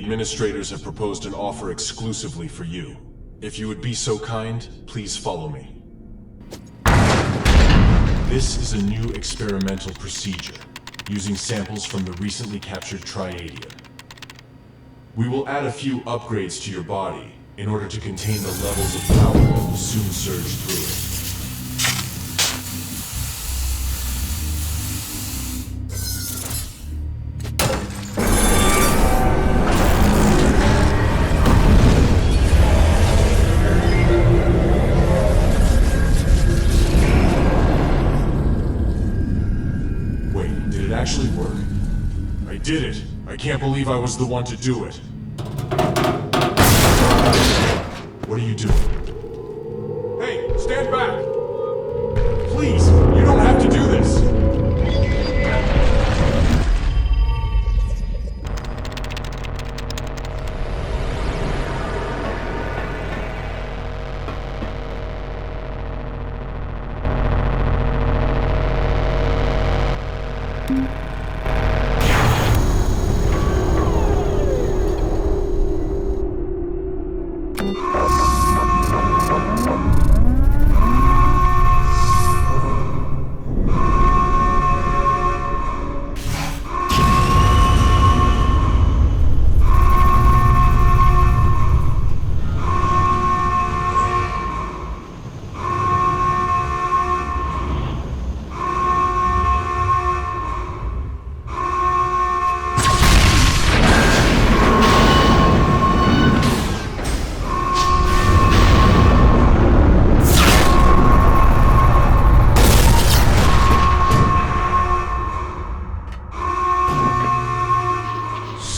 administrators have proposed an offer exclusively for you. If you would be so kind, please follow me. This is a new experimental procedure, using samples from the recently captured Triadia. We will add a few upgrades to your body in order to contain the levels of power that will soon surge through it. Wait, did it actually work? I did it! I can't believe I was the one to do it. What are you doing? Hey, stand back! Please, you don't have to do this!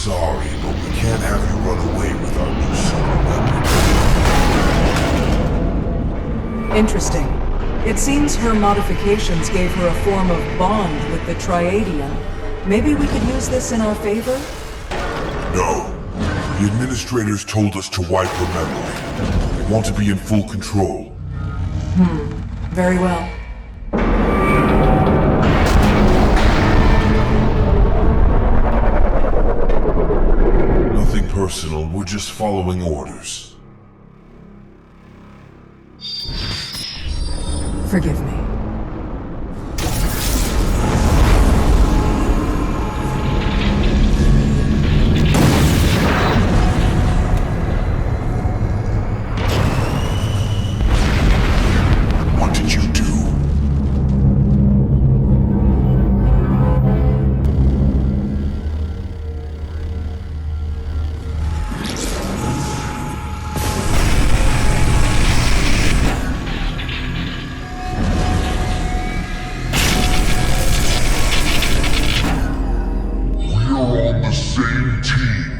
Sorry, but we can't have you run away with our new super weapon. Interesting. It seems her modifications gave her a form of bond with the Triadian. Maybe we could use this in our favor? No. The administrators told us to wipe her memory. They want to be in full control. Very well. Nothing personal, we're just following orders. Forgive me. What did you do? We're on the same team.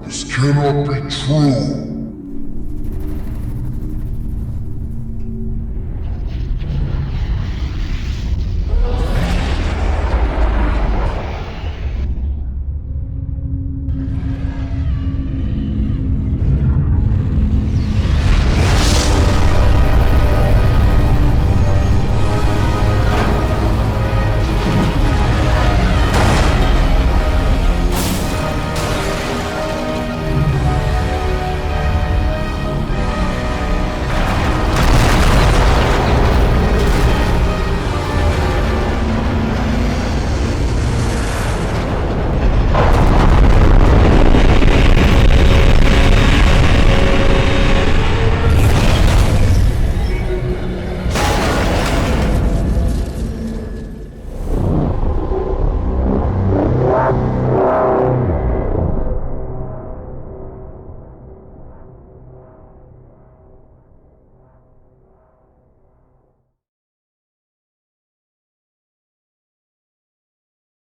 This cannot be true.